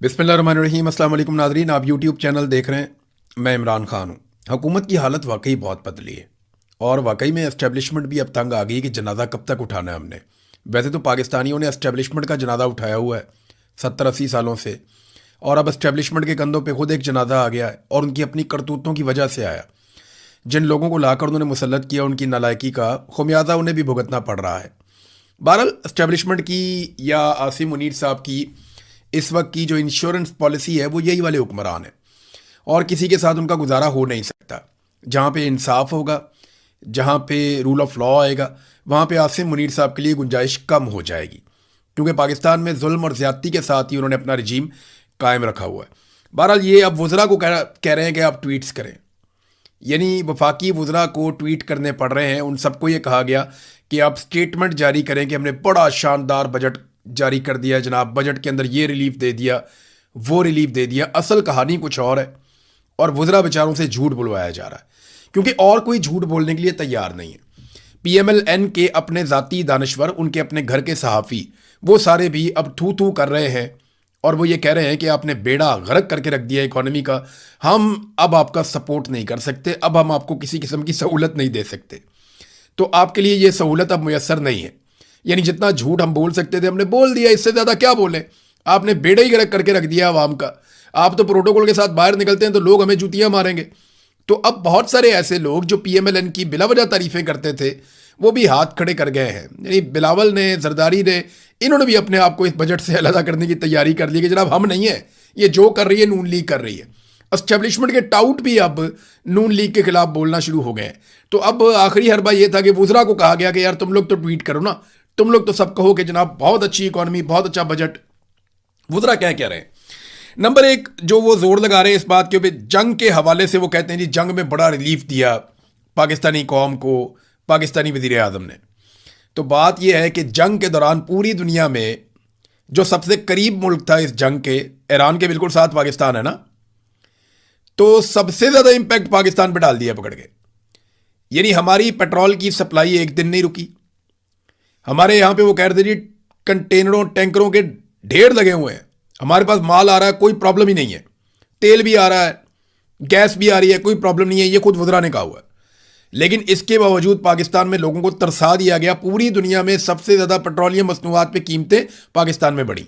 बिस्मिल्लाहिर्रहमानिर्रहीम। अस्सलाम वालेकुम नाज़रीन, आप यूट्यूब चैनल देख रहे हैं। मैं इमरान खान हूँ। हुकूमत की हालत वाकई बहुत बदली है और वाकई में एस्टेब्लिशमेंट भी अब तंग आ गई कि जनाजा कब तक उठाना है हमने। वैसे तो पाकिस्तानियों ने एस्टेब्लिशमेंट का जनाजा उठाया हुआ है 70-80 सालों से, और अब एस्टेब्लिशमेंट के कंधों पे खुद एक जनाजा आ गया है और उनकी अपनी करतूतों की वजह से आया। जिन लोगों को लाकर उन्होंने मुसल्लत किया, उनकी नालायकी का खुमियाजा उन्हें भी भुगतना पड़ रहा है। बहरहाल एस्टेब्लिशमेंट की या आसिम मुनीर साहब की इस वक्त की जो इंश्योरेंस पॉलिसी है वो यही वाले हुक्मरान है और किसी के साथ उनका गुजारा हो नहीं सकता। जहाँ पे इंसाफ होगा, जहाँ पे रूल ऑफ लॉ आएगा, वहाँ पे आसिम मुनीर साहब के लिए गुंजाइश कम हो जाएगी, क्योंकि पाकिस्तान में जुल्म और ज़्यादती के साथ ही उन्होंने अपना रजीम कायम रखा हुआ है। बहरहाल ये अब वज़रा को कह रहे हैं कि आप ट्वीट्स करें, यानी वफाकी वज़रा को ट्वीट करने पड़ रहे हैं। उन सबको ये कहा गया कि आप स्टेटमेंट जारी करें कि हमने बड़ा शानदार बजट जारी कर दिया है जनाब, बजट के अंदर ये रिलीफ दे दिया, वो रिलीफ दे दिया। असल कहानी कुछ और है और वज़रा बेचारों से झूठ बुलवाया जा रहा है, क्योंकि और कोई झूठ बोलने के लिए तैयार नहीं है। PMLN के अपने ज़ाती दानश्वर, उनके अपने घर के सहाफ़ी, वो सारे भी अब थू थू कर रहे हैं और वो ये कह रहे हैं कि आपने बेड़ा गर्क करके रख दिया इकॉनमी का, हम अब आपका सपोर्ट नहीं कर सकते, अब हम आपको किसी किस्म की सहूलत नहीं दे सकते। तो आपके लिए ये सहूलत अब मुयसर नहीं है। यानी जितना झूठ हम बोल सकते थे हमने बोल दिया, इससे ज़्यादा क्या बोलें। आपने बेड़ा ही गर्क करके रख दिया आवाम का। आप तो प्रोटोकॉल के साथ बाहर निकलते हैं तो लोग हमें जूतियां मारेंगे। तो अब बहुत सारे ऐसे लोग जो PMLN की बिलावजह तारीफें करते थे वो भी हाथ खड़े कर गए हैं। यानी बिलावल ने, जरदारी ने, इन्होंने भी अपने आप को इस बजट से अलग करने की तैयारी कर ली कि जनाब हम नहीं है, ये जो कर रही है नून लीग कर रही है। एस्टेब्लिशमेंट के टाउट भी अब नून लीग के खिलाफ बोलना शुरू हो गए हैं। तो अब आखिरी हरबा ये था कि वज़रा को कहा गया कि यार तुम लोग तो ट्वीट करो ना, तुम लोग तो सब कहो कि जनाब बहुत अच्छी इकॉनमी, बहुत अच्छा बजट। वज़रा क्या कह रहे हैं? नंबर एक, जो वो जोर लगा रहे हैं इस बात के ऊपर, जंग के हवाले से वो कहते हैं जी जंग में बड़ा रिलीफ दिया पाकिस्तानी कौम को पाकिस्तानी वज़ीर आज़म ने। तो बात यह है कि जंग के दौरान पूरी दुनिया में जो सबसे करीब मुल्क था इस जंग के, ईरान के बिल्कुल साथ पाकिस्तान है ना, तो सबसे ज़्यादा इंपैक्ट पाकिस्तान पर डाल दिया पकड़ के। यानी हमारी पेट्रोल की सप्लाई एक दिन नहीं रुकी। हमारे यहाँ पे वो कह रहे थे जी कंटेनरों टैंकरों के ढेर लगे हुए हैं, हमारे पास माल आ रहा है, कोई प्रॉब्लम ही नहीं है, तेल भी आ रहा है, गैस भी आ रही है, कोई प्रॉब्लम नहीं है। ये खुद वज़रा ने कहा हुआ है। लेकिन इसके बावजूद पाकिस्तान में लोगों को तरसा दिया गया। पूरी दुनिया में सबसे ज़्यादा पेट्रोलियम मसनूआत पे कीमतें पाकिस्तान में बढ़ी,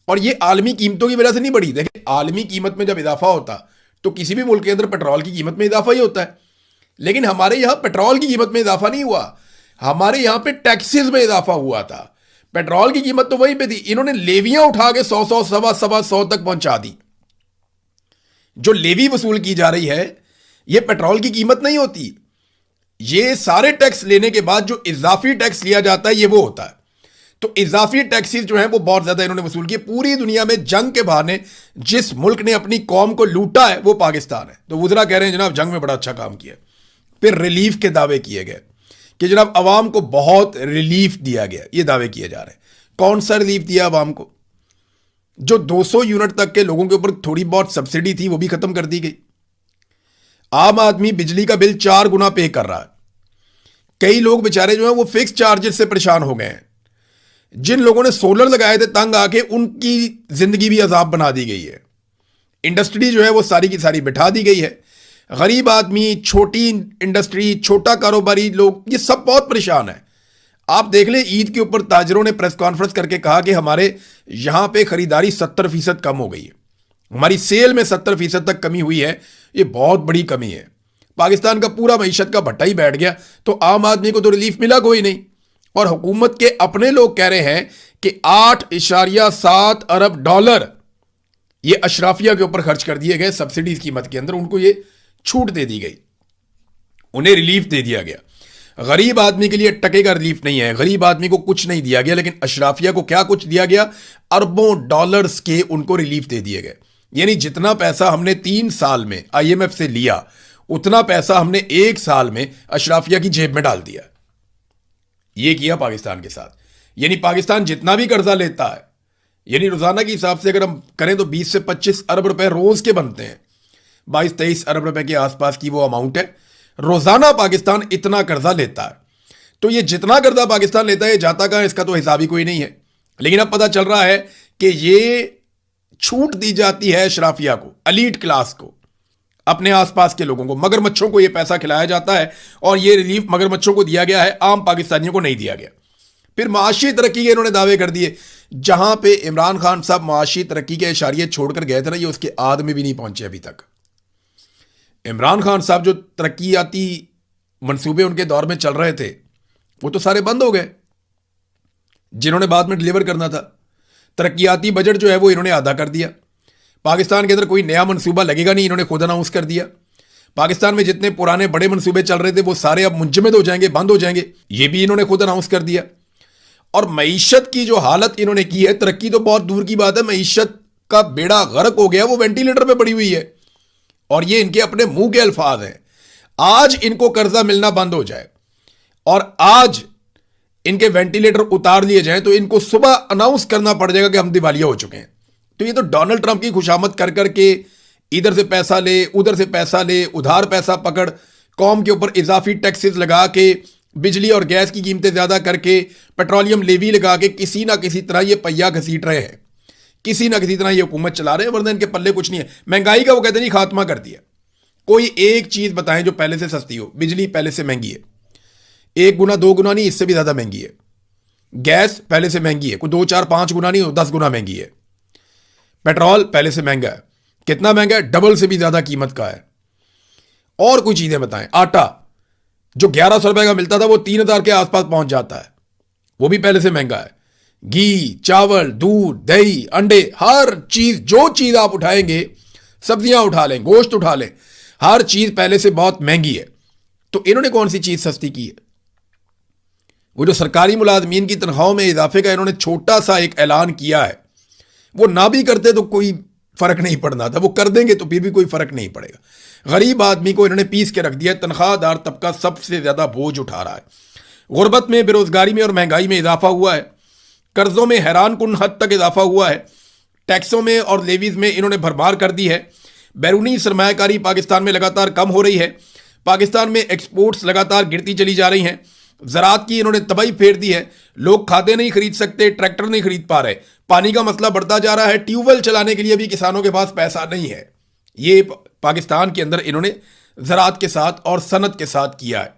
और ये आलमी कीमतों की वजह से नहीं बढ़ी। देखिए, आलमी कीमत में जब इजाफा होता तो किसी भी मुल्क के अंदर पेट्रोल की कीमत में इजाफा ही होता है। लेकिन हमारे यहाँ पेट्रोल की कीमत में इजाफा नहीं हुआ, हमारे यहाँ पे टैक्सेस में इजाफा हुआ था। पेट्रोल की कीमत तो वहीं पे थी, इन्होंने लेवियां उठा के 100 सवा सौ तक पहुंचा दी। जो लेवी वसूल की जा रही है ये पेट्रोल की कीमत नहीं होती। ये सारे टैक्स लेने के बाद जो इजाफी टैक्स लिया जाता है ये वो होता है। तो इजाफी टैक्सेस जो है वो बहुत ज्यादा इन्होंने वसूल किए। पूरी दुनिया में जंग के बहाने जिस मुल्क ने अपनी कौम को लूटा है वो पाकिस्तान है। तो वज़रा कह रहे हैं जनाब जंग में बड़ा अच्छा काम किया। फिर रिलीफ के दावे किए गए कि जनाब अवाम को बहुत रिलीफ दिया गया, ये दावे किए जा रहे हैं। कौन सा रिलीफ दिया अवाम को? जो 200 यूनिट तक के लोगों के ऊपर थोड़ी बहुत सब्सिडी थी वो भी खत्म कर दी गई। आम आदमी बिजली का बिल 4 गुना पे कर रहा है। कई लोग बेचारे जो हैं वो फिक्स चार्जेस से परेशान हो गए हैं। जिन लोगों ने सोलर लगाए थे तंग आके, उनकी जिंदगी भी अजाब बना दी गई है। इंडस्ट्री जो है वो सारी की सारी बिठा दी गई है। गरीब आदमी, छोटी इंडस्ट्री, छोटा कारोबारी लोग, ये सब बहुत परेशान है। आप देख लें, ईद के ऊपर ताजरों ने प्रेस कॉन्फ्रेंस करके कहा कि हमारे यहां पे खरीदारी 70% कम हो गई है, हमारी सेल में 70% तक कमी हुई है। ये बहुत बड़ी कमी है। पाकिस्तान का पूरा मईशत का भट्टा ही बैठ गया, तो आम आदमी को तो रिलीफ मिला कोई नहीं। और हुकूमत के अपने लोग कह रहे हैं कि 8.7 अरब डॉलर ये अशराफिया के ऊपर खर्च कर दिए गए सब्सिडीज कीमत के अंदर। उनको ये छूट दे दी गई, उन्हें रिलीफ दे दिया गया। गरीब आदमी के लिए टके का रिलीफ नहीं है, गरीब आदमी को कुछ नहीं दिया गया। लेकिन अशराफिया को क्या कुछ दिया गया? अरबों डॉलर्स के उनको रिलीफ दे दिए गए। यानी जितना पैसा हमने 3 साल में IMF से लिया, उतना पैसा हमने 1 साल में अशराफिया की जेब में डाल दिया। यह किया पाकिस्तान के साथ। यानी पाकिस्तान जितना भी कर्जा लेता है, यानी रोजाना के हिसाब से अगर हम करें तो 20 से 25 अरब रुपए रोज के बनते हैं। 22-23 अरब रुपए के आसपास की वो अमाउंट है। रोजाना पाकिस्तान इतना कर्जा लेता है। तो ये जितना कर्जा पाकिस्तान लेता है, जाता कहां, इसका तो हिसाब ही कोई नहीं है। लेकिन अब पता चल रहा है कि ये छूट दी जाती है अशराफिया को, एलीट क्लास को, अपने आसपास के लोगों को। मगरमच्छों को यह पैसा खिलाया जाता है और यह रिलीफ मगरमच्छों को दिया गया है, आम पाकिस्तानियों को नहीं दिया गया। फिर माशी तरक्की के इन्होंने दावे कर दिए। जहां पे इमरान खान साहब माशी तरक्की के इशारे छोड़कर गए थे ना, ये उसके आद में भी नहीं पहुंचे अभी तक। इमरान खान साहब जो तरक्कियाती मंसूबे उनके दौर में चल रहे थे वो तो सारे बंद हो गए, जिन्होंने बाद में डिलीवर करना था। तरक्कियाती बजट जो है वो इन्होंने आधा कर दिया। पाकिस्तान के अंदर कोई नया मंसूबा लगेगा नहीं, इन्होंने खुद अनाउंस कर दिया। पाकिस्तान में जितने पुराने बड़े मंसूबे चल रहे थे वो सारे अब मुंजमद हो जाएंगे, बंद हो जाएंगे, ये भी इन्होंने खुद अनाउंस कर दिया। और मईशत की जो हालत इन्होंने की है, तरक्की तो बहुत दूर की बात है, मईशत का बेड़ा गर्क हो गया, वो वेंटिलेटर पे पड़ी हुई है। और ये इनके अपने मुंह के अल्फाज हैं। आज इनको कर्जा मिलना बंद हो जाए और आज इनके वेंटिलेटर उतार लिए जाएं तो इनको सुबह अनाउंस करना पड़ जाएगा कि हम दिवालिया हो चुके हैं। तो ये तो डोनाल्ड ट्रंप की खुशामद कर करके इधर से पैसा ले, उधर से पैसा ले, उधार पैसा पकड़, कौम के ऊपर इजाफी टैक्सेस लगा के, बिजली और गैस की कीमतें ज्यादा करके, पेट्रोलियम लेवी लगा के किसी ना किसी तरह ये पहिया घसीट रहे हैं, किसी ना किसी तरह ये हुकूमत चला रहे हैं, वरना इनके पल्ले कुछ नहीं है। महंगाई का वो कहते नहीं खात्मा कर दिया। कोई एक चीज बताएं जो पहले से सस्ती हो। बिजली पहले से महंगी है, 1 गुना 2 गुना नहीं, इससे भी ज्यादा महंगी है। गैस पहले से महंगी है, कोई 2 4 5 गुना नहीं, 10 गुना महंगी है। पेट्रोल पहले से महंगा है। कितना महंगा है? डबल से भी ज्यादा कीमत का है। और कोई चीजें बताएं। आटा जो 1100 रुपए का मिलता था वो 3000 के आसपास पहुंच जाता है, वो भी पहले से महंगा है। घी, चावल, दूध, दही, अंडे, हर चीज, जो चीज आप उठाएंगे, सब्जियां उठा लें, गोश्त उठा लें, हर चीज पहले से बहुत महंगी है। तो इन्होंने कौन सी चीज सस्ती की है? वो जो सरकारी मुलाजमीन की तनख्वाहों में इजाफे का इन्होंने छोटा सा एक ऐलान किया है, वो ना भी करते तो कोई फर्क नहीं पड़ना था, वो कर देंगे तो फिर भी कोई फर्क नहीं पड़ेगा। गरीब आदमी को इन्होंने पीस के रख दिया। तनख्वाहदार तबका सबसे ज्यादा बोझ उठा रहा है। गुर्बत में, बेरोजगारी में और महंगाई में इजाफा हुआ है। कर्जों में हैरान कुन हद तक इजाफा हुआ है। टैक्सों में और लेवीज में इन्होंने भरमार कर दी है। बैरूनी सरमायाकारी पाकिस्तान में लगातार कम हो रही है। पाकिस्तान में एक्सपोर्ट्स लगातार गिरती चली जा रही हैं। ज़राअत की इन्होंने तबाही फेर दी है। लोग खादे नहीं खरीद सकते, ट्रैक्टर नहीं खरीद पा रहे, पानी का मसला बढ़ता जा रहा है, ट्यूबवेल चलाने के लिए भी किसानों के पास पैसा नहीं है। ये पाकिस्तान के अंदर इन्होंने ज़राअत के साथ और सनत के साथ किया है।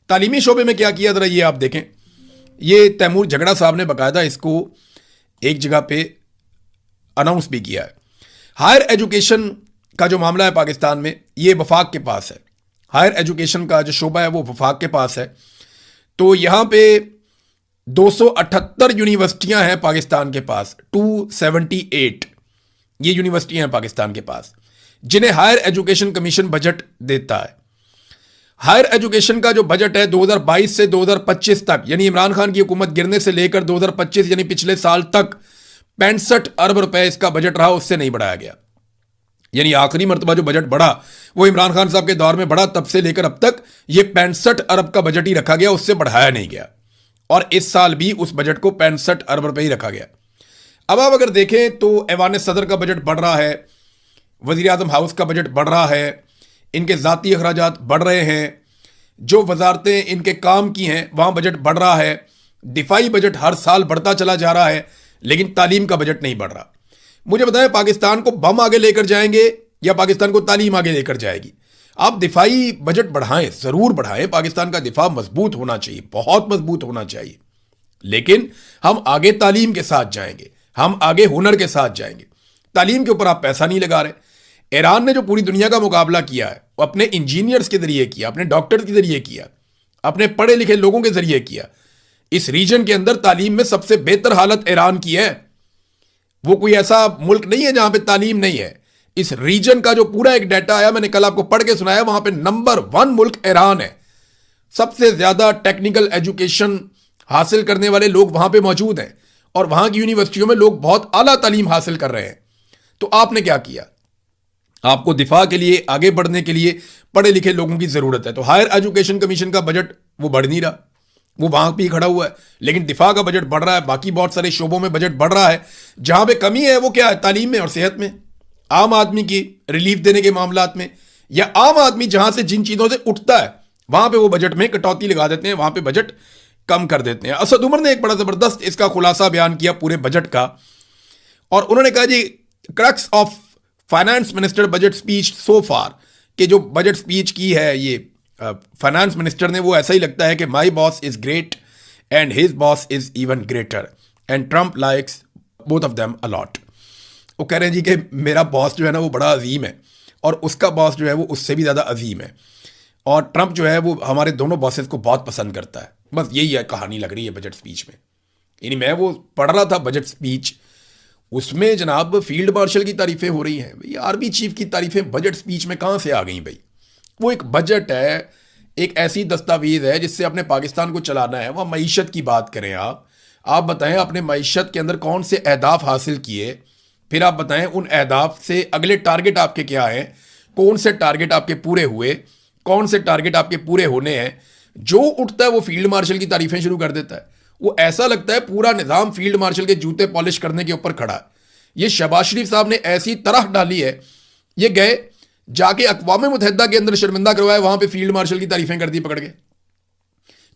तालीमी शोबे में क्या किया, जरा ये आप देखें। ये तैमूर झगड़ा साहब ने बाकायदा इसको एक जगह पे अनाउंस भी किया है। हायर एजुकेशन का जो मामला है पाकिस्तान में, ये वफाक के पास है। हायर एजुकेशन का जो शोबा है वो वफाक के पास है। तो यहां पे 278 यूनिवर्सिटियां हैं पाकिस्तान के पास, 278 ये यूनिवर्सिटियां हैं पाकिस्तान के पास, जिन्हें हायर एजुकेशन कमीशन बजट देता है। हायर एजुकेशन का जो बजट है 2022 से 2025 तक, यानी इमरान खान की हुकूमत गिरने से लेकर 2025 यानी पिछले साल तक 65 अरब रुपए इसका बजट रहा, उससे नहीं बढ़ाया गया। यानी आखिरी मरतबा जो बजट बढ़ा वो इमरान खान साहब के दौर में बढ़ा, तब से लेकर अब तक ये 65 अरब का बजट ही रखा गया, उससे बढ़ाया नहीं गया। और इस साल भी उस बजट को 65 अरब रुपए ही रखा गया। अब आप अगर देखें तो ऐवान सदर का बजट बढ़ रहा है, वजीर आजम हाउस का बजट बढ़ रहा है, इनके ज़ाती अखराजात बढ़ रहे हैं, जो वजारतें इनके काम की हैं वहाँ बजट बढ़ रहा है, दिफाई बजट हर साल बढ़ता चला जा रहा है, लेकिन तालीम का बजट नहीं बढ़ रहा। मुझे बताएं, पाकिस्तान को बम आगे लेकर जाएंगे या पाकिस्तान को तालीम आगे लेकर जाएगी? आप दिफाई बजट बढ़ाएं, ज़रूर बढ़ाएं। पाकिस्तान का दिफा मजबूत होना चाहिए, बहुत मजबूत होना चाहिए, लेकिन हम आगे तालीम के साथ जाएंगे, हम आगे हुनर के साथ जाएंगे। तालीम के ऊपर आप पैसा नहीं लगा रहे। ईरान ने जो पूरी दुनिया का मुकाबला किया है वो अपने इंजीनियर्स के जरिए किया, अपने डॉक्टर के जरिए किया, अपने पढ़े लिखे लोगों के जरिए किया। इस रीजन के अंदर तालीम में सबसे बेहतर हालत ईरान की है। वो कोई ऐसा मुल्क नहीं है जहां पे तालीम नहीं है। इस रीजन का जो पूरा एक डाटा आया, मैंने कल आपको पढ़ के सुनाया, वहां पे नंबर 1 मुल्क ईरान है। सबसे ज्यादा टेक्निकल एजुकेशन हासिल करने वाले लोग वहां पे मौजूद हैं और वहां की यूनिवर्सिटियों में लोग बहुत आला तालीम हासिल कर रहे हैं। तो आपने क्या किया? आपको दिफा के लिए, आगे बढ़ने के लिए पढ़े लिखे लोगों की जरूरत है। तो हायर एजुकेशन कमीशन का बजट वो बढ़ नहीं रहा, वो वहां भी खड़ा हुआ है, लेकिन दिफा का बजट बढ़ रहा है। बाकी बहुत सारे शोबों में बजट बढ़ रहा है। जहां पे कमी है वो क्या है? तालीम में और सेहत में, आम आदमी की रिलीफ देने के मामलात में, या आम आदमी जहां से जिन चीजों से उठता है वहां पे वो बजट में कटौती लगा देते हैं, वहां पे बजट कम कर देते हैं। असद उमर ने एक बड़ा जबरदस्त इसका खुलासा बयान किया पूरे बजट का, और उन्होंने कहा जी crux of finance minister budget speech so far, कि जो बजट स्पीच की है ये फाइनेंस मिनिस्टर ने, वो ऐसा ही लगता है कि my boss is great and his boss is even greater and Trump likes both of them allot. वो कह रहे हैं जी कि मेरा बॉस जो है ना वो बड़ा अजीम है और उसका बॉस जो है वो उससे भी ज़्यादा अजीम है, और ट्रंप जो है वो हमारे दोनों बॉसेस को बहुत पसंद करता है। बस यही है कहानी लग रही है बजट स्पीच में। यानी मैं वो पढ़ रहा था बजट स्पीच, उसमें जनाब फील्ड मार्शल की तारीफें हो रही हैं भाई, आर्मी चीफ की तारीफें बजट स्पीच में कहाँ से आ गई भाई। वो एक बजट है, एक ऐसी दस्तावेज है जिससे अपने पाकिस्तान को चलाना है। वह मईशत की बात करें, आप बताएं अपने मईशत के अंदर कौन से अहदाफ हासिल किए, फिर आप बताएं उन अहदाफ से अगले टारगेट आपके क्या हैं, कौन से टारगेट आपके पूरे हुए, कौन से टारगेट आपके पूरे होने हैं। जो उठता है वो फील्ड मार्शल की तारीफें शुरू कर देता है। वो ऐसा लगता है पूरा निज़ाम फील्ड मार्शल के जूते पॉलिश करने के ऊपर खड़ा है। ये शहबाज शरीफ साहब ने ऐसी तरह डाली है, ये गए जाके अक़वाम मुत्तहिदा के अंदर शर्मिंदा करवाया, वहां पे फील्ड मार्शल की तारीफें कर दी पकड़ के।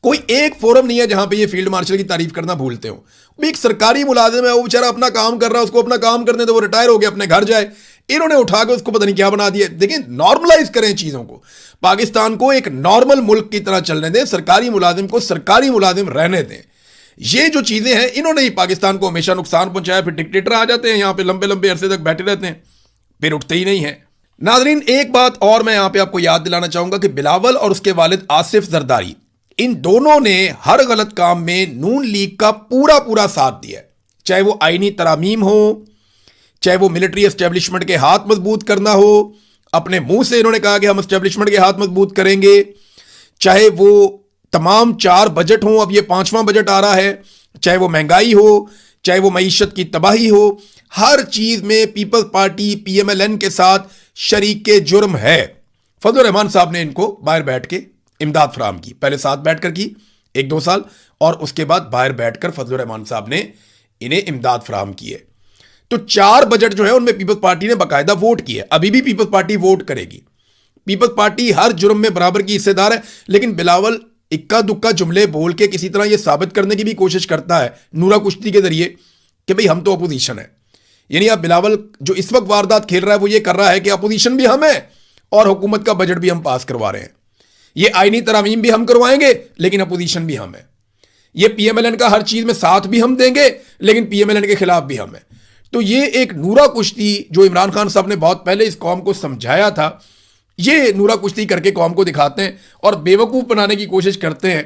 कोई एक फोरम नहीं है जहां पे ये फील्ड मार्शल की तारीफ करना भूलते हो। एक सरकारी मुलाजिम है, वो बेचारा अपना काम कर रहा है, उसको अपना काम करने तो वो रिटायर हो गया, अपने घर जाए। इन्होंने उठा के उसको पता नहीं क्या बना दिया। देखिए, नॉर्मलाइज करें चीजों को, पाकिस्तान को एक नॉर्मल मुल्क की तरह चलने दें, सरकारी मुलाजिम को सरकारी मुलाजिम रहने दें। ये जो चीजें हैं, इन्होंने ही पाकिस्तान को हमेशा नुकसान पहुंचाया। फिर डिक्टेटर आ जाते हैं यहां पे, लंबे लंबे अरसे तक बैठे रहते हैं, फिर उठते ही नहीं है। नाजरीन, एक बात और मैं यहां पे आपको याद दिलाना चाहूंगा कि बिलावल और उसके वालिद आसिफ जरदारी, इन दोनों ने हर गलत काम में नून लीग का पूरा पूरा साथ दिया, चाहे वो आईनी तरामीम हो, चाहे वो मिलिट्री एस्टेब्लिशमेंट के हाथ मजबूत करना हो। अपने मुंह से इन्होंने कहा कि हम एस्टेब्लिशमेंट के हाथ मजबूत करेंगे। चाहे वो तमाम 4 बजट हो, अब ये 5वां बजट आ रहा है, चाहे वो महंगाई हो, चाहे वो मईशत की तबाही हो, हर चीज में पीपल्स पार्टी PMLN के साथ शरीके जुर्म है। फजल रहमान साहब ने इनको बाहर बैठ के इमदाद फराम की, पहले साथ बैठकर की 1-2 साल, और उसके बाद बाहर बैठकर फजल रहमान साहब ने इन्हें इमदाद फराम की है। तो 4 बजट जो है उनमें पीपल्स पार्टी ने बाकायदा वोट की है। अभी भी पीपल्स पार्टी वोट करेगी। पीपल्स पार्टी हर जुर्म में बराबर की हिस्सेदार है। लेकिन बिलावल इक्का दुक्का जुमले बोल के किसी तरह यह साबित करने की भी कोशिश करता है नूरा कुश्ती के जरिए कि भाई हम तो अपोजिशन है। यानी आप बिलावल जो इस वक्त वारदात खेल रहा है वो ये कर रहा है कि अपोजिशन भी हम है और हुकूमत का बजट भी हम पास करवा रहे हैं। ये आईनी तरामीम भी हम करवाएंगे लेकिन अपोजिशन भी हम है। ये PMLN का हर चीज में साथ भी हम देंगे लेकिन PMLN के खिलाफ भी हम है। तो ये एक नूरा कुश्ती जो इमरान खान साहब ने बहुत पहले इस कौम को समझाया था, ये नूरा कुश्ती करके कौम को दिखाते हैं और बेवकूफ़ बनाने की कोशिश करते हैं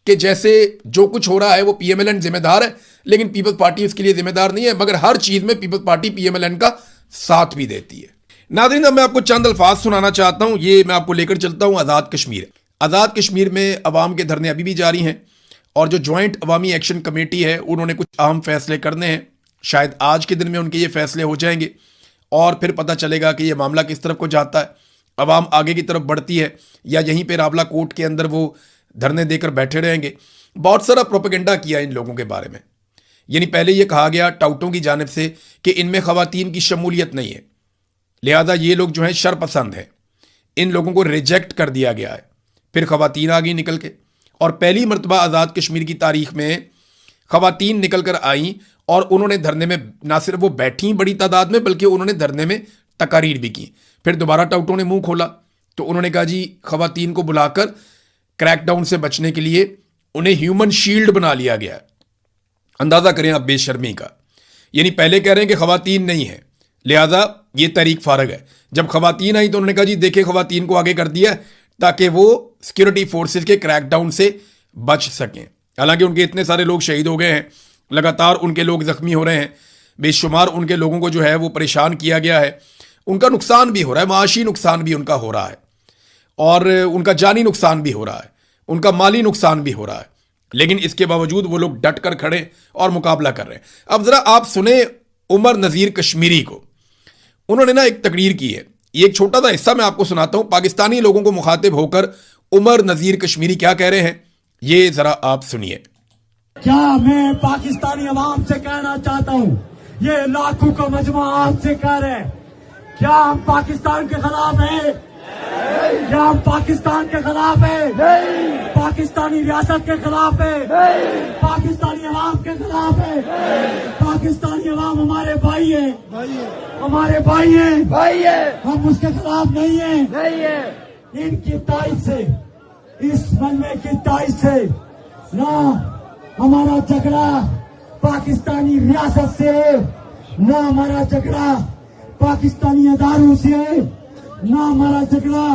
कि जैसे जो कुछ हो रहा है वो PMLN जिम्मेदार है, लेकिन पीपल्स पार्टी उसके लिए जिम्मेदार नहीं है। मगर हर चीज़ में पीपल्स पार्टी PMLN का साथ भी देती है। नाज़रीन, अब मैं आपको चंद अल्फाज सुनाना चाहता हूँ। ये मैं आपको लेकर चलता हूँ आज़ाद कश्मीर। आज़ाद कश्मीर में अवाम के धरने अभी भी जारी हैं और जो जॉइंट अवामी एक्शन कमेटी है उन्होंने कुछ अहम फैसले करने हैं। शायद आज के दिन में उनके ये फैसले हो जाएंगे और फिर पता चलेगा कि ये मामला किस तरफ को जाता है। अवाम आगे की तरफ बढ़ती है या यहीं पे रावला कोर्ट के अंदर वो धरने देकर बैठे रहेंगे। बहुत सारा प्रोपेगेंडा किया इन लोगों के बारे में। यानी पहले ये कहा गया टाउटों की जानिब से कि इनमें ख़वातीन की शमूलियत नहीं है, लिहाजा ये लोग जो हैं शरपसंद हैं, इन लोगों को रिजेक्ट कर दिया गया है। फिर ख़वातीन आ गई निकल के और पहली मरतबा आज़ाद कश्मीर की तारीख में ख़वातीन निकल कर आई और उन्होंने धरने में ना सिर्फ वो बैठी बड़ी तादाद में बल्कि उन्होंने धरने में तकारीर भी की। फिर दोबारा टाउटों ने मुंह खोला तो उन्होंने कहा जी ख़वातीन को बुलाकर क्रैकडाउन से बचने के लिए उन्हें ह्यूमन शील्ड बना लिया गया। अंदाज़ा करें आप बेशर्मी का। यानी पहले कह रहे हैं कि ख़वातीन नहीं है लिहाजा ये तहरीक फारग है। जब ख़वातीन आई तो उन्होंने कहा जी देखे ख़वातीन को आगे कर दिया ताकि वो सिक्योरिटी फोर्सेस के क्रैकडाउन से बच सकें। हालांकि उनके इतने सारे लोग शहीद हो गए हैं, लगातार उनके लोग ज़ख्मी हो रहे हैं, बेशुमार उनके लोगों को जो है वो परेशान किया गया है, उनका नुकसान भी हो रहा है, माशी नुकसान भी उनका हो रहा है और उनका जानी नुकसान भी हो रहा है, उनका माली नुकसान भी हो रहा है। लेकिन इसके बावजूद वो लोग डट कर खड़े और मुकाबला कर रहे हैं। अब ज़रा आप सुने उमर नज़ीर कश्मीरी को। उन्होंने ना एक तकरीर की है, ये एक छोटा सा हिस्सा मैं आपको सुनाता हूं। पाकिस्तानी लोगों को मुखातिब होकर उमर नज़ीर कश्मीरी क्या कह रहे हैं, ये ज़रा आप सुनिए। क्या मैं पाकिस्तानी अवाम से कहना चाहता हूं, ये लाखों का मजमा आपसे कह रहे हैं, क्या हम पाकिस्तान के खिलाफ हैं? क्या हम पाकिस्तान के खिलाफ है? नहीं। पाकिस्तानी रियासत के खिलाफ है? नहीं। पाकिस्तानी अवाम के खिलाफ है? नहीं। पाकिस्तानी अवाम हमारे भाई है, हमारे भाई है, हम उसके खिलाफ नहीं है। इनकी ताइज से, इस मलबे की ताइज से ना हमारा झगड़ा पाकिस्तानी रियासत से, ना हमारा झगड़ा पाकिस्तानी अदारों से, ना हमारा झगड़ा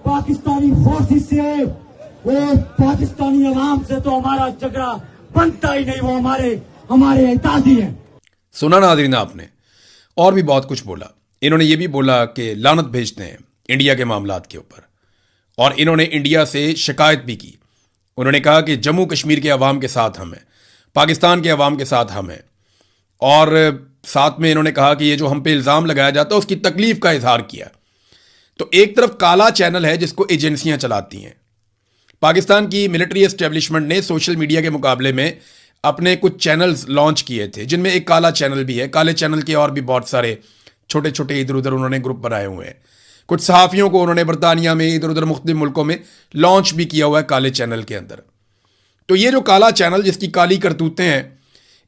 पाकिस्तानी फोर्सेस से, और पाकिस्तानी अवाम से तो हमारा झगड़ा बनता ही नहीं। वो हमारे एहताजी हैं। सुना नाज़रीन आपने, और भी बहुत कुछ बोला। इन्होंने ये भी बोला कि लानत भेजते हैं इंडिया के मामलात के ऊपर, और इन्होंने इंडिया से शिकायत भी की। उन्होंने कहा कि जम्मू कश्मीर के अवाम के साथ हम हैं, पाकिस्तान के अवाम के साथ हम हैं, और साथ में इन्होंने कहा कि ये जो हम पे इल्ज़ाम लगाया जाता है उसकी तकलीफ का इजहार किया। तो एक तरफ काला चैनल है जिसको एजेंसियां चलाती हैं। पाकिस्तान की मिलिट्री एस्टेब्लिशमेंट ने सोशल मीडिया के मुकाबले में अपने कुछ चैनल्स लॉन्च किए थे, जिनमें एक काला चैनल भी है। काले चैनल के और भी बहुत सारे छोटे छोटे इधर उधर उन्होंने ग्रुप बनाए हुए हैं। कुछ सहाफ़ियों को उन्होंने बरतानिया में, इधर उधर मुख्तलिफ मुल्कों में लॉन्च भी किया हुआ है काले चैनल के अंदर। तो ये जो काला चैनल जिसकी काली करतूतें हैं,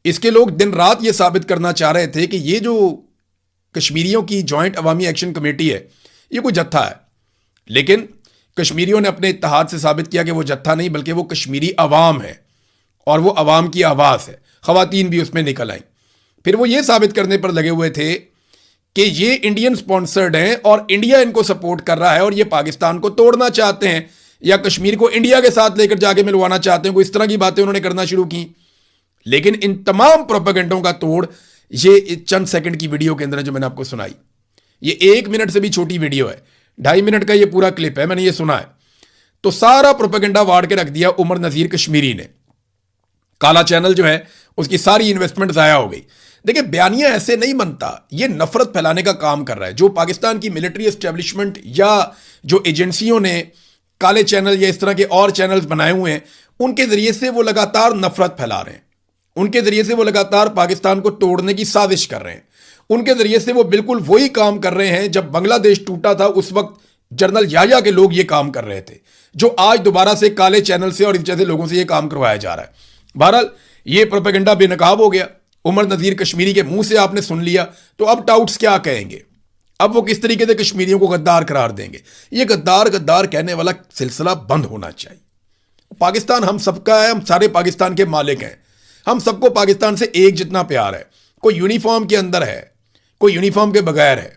इसके लोग दिन रात ये साबित करना चाह रहे थे कि ये जो कश्मीरियों की जॉइंट अवामी एक्शन कमेटी है ये कोई जत्था है। लेकिन कश्मीरियों ने अपने इत्तेहाद से साबित किया कि वो जत्था नहीं बल्कि वो कश्मीरी अवाम है, और वो अवाम की आवाज़ है। ख़वातीन भी उसमें निकल आई। फिर वो ये साबित करने पर लगे हुए थे कि ये इंडियन स्पॉन्सर्ड हैं और इंडिया इनको सपोर्ट कर रहा है, और ये पाकिस्तान को तोड़ना चाहते हैं या कश्मीर को इंडिया के साथ लेकर जाके मिलवाना चाहते हैं। कोई इस तरह की बातें उन्होंने करना शुरू की। लेकिन इन तमाम प्रोपेगेंडों का तोड़ ये चंद सेकंड की वीडियो के अंदर जो मैंने आपको सुनाई, ये 1 मिनट से भी छोटी वीडियो है, 2.5 मिनट का ये पूरा क्लिप है, मैंने ये सुना है। तो सारा प्रोपेगेंडा वाड़ के रख दिया उमर नज़ीर कश्मीरी ने। काला चैनल जो है उसकी सारी इन्वेस्टमेंट ज़ाया हो गई। देखिए, बयानिया ऐसे नहीं बनता, ये नफरत फैलाने का काम कर रहा है। जो पाकिस्तान की मिलिट्री एस्टेब्लिशमेंट या जो एजेंसियों ने काले चैनल या इस तरह के और चैनल्स बनाए हुए हैं, उनके ज़रिए से वो लगातार नफरत फैला रहे हैं। उनके ज़रिए से वो लगातार पाकिस्तान को तोड़ने की साजिश कर रहे हैं। उनके ज़रिए से वो बिल्कुल वही काम कर रहे हैं जब बांग्लादेश टूटा था, उस वक्त जनरल याया के लोग ये काम कर रहे थे, जो आज दोबारा से काले चैनल से और इस जैसे लोगों से ये काम करवाया जा रहा है। बहरहाल ये प्रोपेगेंडा बेनकाब हो गया। उमर नज़ीर कश्मीरी के मुंह से आपने सुन लिया, तो अब टाउट्स क्या कहेंगे? अब वो किस तरीके से कश्मीरियों को गद्दार करार देंगे? ये गद्दार गद्दार कहने वाला सिलसिला बंद होना चाहिए। पाकिस्तान हम सबका है, हम सारे पाकिस्तान के मालिक हैं। हम सबको पाकिस्तान से एक जितना प्यार है। कोई यूनिफॉर्म के अंदर है, कोई यूनिफॉर्म के बगैर है।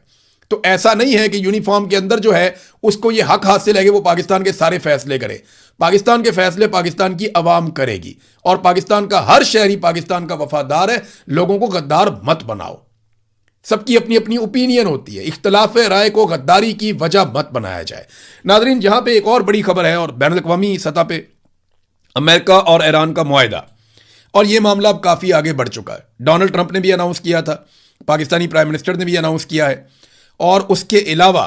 तो ऐसा नहीं है कि यूनिफॉर्म के अंदर जो है उसको ये हक हासिल है कि वो पाकिस्तान के सारे फैसले करे। पाकिस्तान के फैसले पाकिस्तान की अवाम करेगी, और पाकिस्तान का हर शहरी पाकिस्तान का वफादार है। लोगों को गद्दार मत बनाओ। सबकी अपनी अपनी ओपिनियन होती है, इख्तलाफ राय को गद्दारी की वजह मत बनाया जाए। नाजरीन, जहां पे एक और बड़ी खबर है, और बैनुल अक़वामी सतह पे अमेरिका और ईरान का मुआहिदा, और यह मामला अब काफ़ी आगे बढ़ चुका है। डोनाल्ड ट्रंप ने भी अनाउंस किया था, पाकिस्तानी प्राइम मिनिस्टर ने भी अनाउंस किया है, और उसके अलावा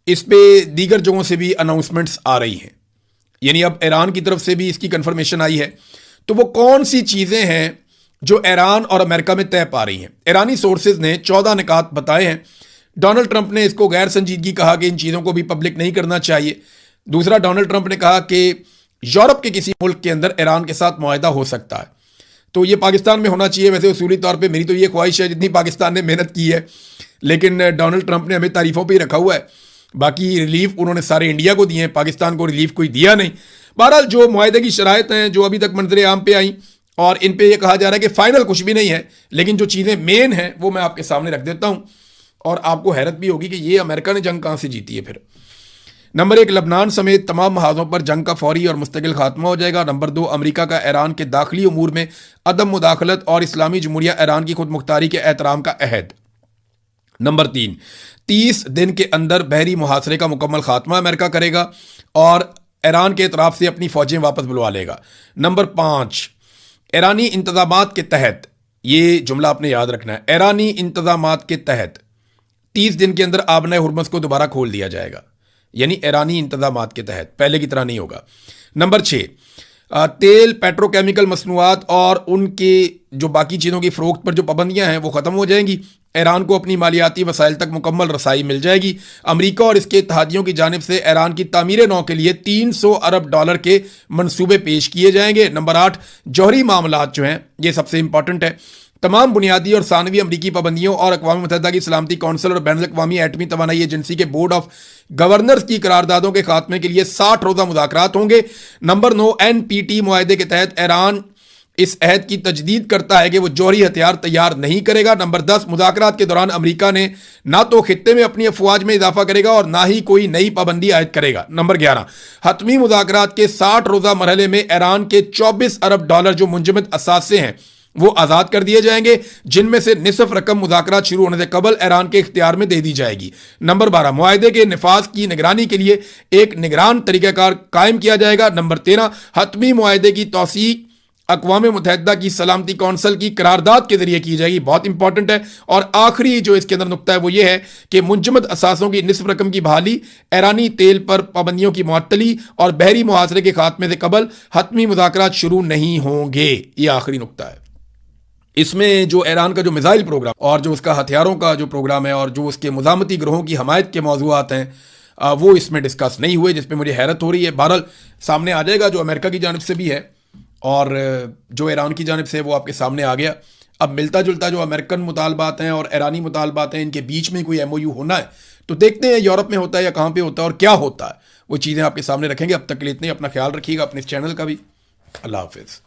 इस पे दीगर जगहों से भी अनाउंसमेंट्स आ रही हैं। यानी अब ईरान की तरफ से भी इसकी कंफर्मेशन आई है। तो वो कौन सी चीज़ें हैं जो ईरान और अमेरिका में तय पा रही हैं? ईरानी सोर्सेज ने 14 निकात बताए हैं। डोनाल्ड ट्रंप ने इसको गैर संजीदगी कहा कि इन चीज़ों को भी पब्लिक नहीं करना चाहिए। दूसरा, डोनाल्ड ट्रंप ने कहा कि यूरोप के किसी मुल्क के अंदर ईरान के साथ मुआहिदा हो सकता है, तो ये पाकिस्तान में होना चाहिए। वैसे उसूली तौर पे मेरी तो ये ख्वाहिश है, जितनी पाकिस्तान ने मेहनत की है, लेकिन डोनाल्ड ट्रंप ने हमें तारीफों पे ही रखा हुआ है। बाकी रिलीफ उन्होंने सारे इंडिया को दिए हैं, पाकिस्तान को रिलीफ कोई दिया नहीं। बहरहाल जो मुआहिदे की शराइत हैं जो अभी तक मंजर आम पे आई, और इन पे ये कहा जा रहा है कि फाइनल कुछ भी नहीं है, लेकिन जो चीज़ें मेन हैं वो मैं आपके सामने रख देता हूँ, और आपको हैरत भी होगी कि ये अमेरिका ने जंग कहाँ से जीती है। फिर नंबर 1, लबनान समेत तमाम महाजों पर जंग का फौरी और मुस्तकिल खात्मा हो जाएगा। नंबर 2, अमेरिका का ईरान के दाखिली उमूर में अदम मुदाखलत और इस्लामी जमहूरिया ईरान की खुद मुख्तारी के एहतराम का अहद। नंबर 3, 30 दिन के अंदर बहरी मुहासरे का मुकम्मल खात्मा अमेरिका करेगा और ईरान के इतराफ से अपनी फौजें वापस बुलवा लेगा। नंबर 5, ईरानी इंतजामात के तहत, ये जुमला आपने याद रखना है, ईरानी इंतजामात के तहत 30 दिन के अंदर आबना हुर्मुज़ को दोबारा खोल दिया जाएगा। यानी ईरानी इंतजामात के तहत, पहले की तरह नहीं होगा। नंबर 6, तेल, पेट्रोकेमिकल मसनूआत और उनके जो बाकी चीज़ों की फ़रोख्त पर जो पाबंदियां हैं वो ख़त्म हो जाएंगी। ईरान को अपनी मालियाती वसाइल तक मुकम्मल रसाई मिल जाएगी। अमेरिका और इसके इत्तहादियों की जानिब से ईरान की तामीर नौ के लिए $300 अरब के मनसूबे पेश किए जाएंगे। नंबर 8, जौहरी मामलात जो हैं, ये सबसे इंपॉर्टेंट है। तमाम बुनियादी और सानवी अमरीकी पाबंदियों और अक़वाम मुत्तहिदा की सलामती कौंसिल और बैनुल अक़वामी एटमी तवानाई एजेंसी के बोर्ड ऑफ गवर्नर्स की करारदादों के खात्मे के लिए 60 रोज़ा मुज़ाकरात होंगे। नंबर 9, NPT मुआहदे के तहत ईरान इस अहद की तजदीद करता है कि वो जौहरी हथियार तैयार नहीं करेगा। नंबर 10, मुज़ाकरात के दौरान अमेरिका ने ना तो खित्ते में अपनी अफवाज में इजाफा करेगा और ना ही कोई नई पाबंदी आयद करेगा। नंबर 11, हतमी मुज़ाकरात के 60 रोज़ा मरहले में ईरान के $24 अरब जो मुंजमद असासे हैं वो आज़ाद कर दिए जाएंगे, जिनमें से निसफ रकम मुज़ाकरात शुरू होने से कबल ईरान के इख्तियार में दे दी जाएगी। नंबर 12, मुआहदे के निफाज की निगरानी के लिए एक निगरान तरीक़ाकार कायम किया जाएगा। नंबर 13, हतमी मुआहदे की तौसीक अक़वाम मुत्तहिदा की सलामती कौंसिल की करारदाद के जरिए की जाएगी, बहुत इंपॉर्टेंट है। और आखिरी जो इसके अंदर नुक्ता है वो ये है कि मुंजमद असासों की निस्फ रकम की बहाली, ईरानी तेल पर पाबंदियों की मुअत्तली और बहरी मुहासरे के खात्मे से कबल हतमी मुज़ाकरात शुरू नहीं होंगे। ये आखिरी नुक्ता है। इसमें जो ईरान का जो मिसाइल प्रोग्राम और जो उसका हथियारों का जो प्रोग्राम है और जो उसके मुज़ामती ग्रोहों की हमायत के मौज़ूआत हैं वो इसमें डिस्कस नहीं हुए, जिस पे मुझे हैरत हो रही है। बहरहाल सामने आ जाएगा, जो अमेरिका की जानिब से भी है और जो ईरान की जानिब से वो आपके सामने आ गया। अब मिलता जुलता जो अमेरिकन मुतालबात हैं और ईरानी मुतालबात हैं, इनके बीच में कोई MOU होना है तो देखते हैं यूरोप में होता है या कहाँ पे होता है और क्या होता है, वो चीज़ें आपके सामने रखेंगे। अब तक के लिए इतने, अपना ख्याल रखिएगा, अपने इस चैनल का भी। अल्लाह हाफिज़।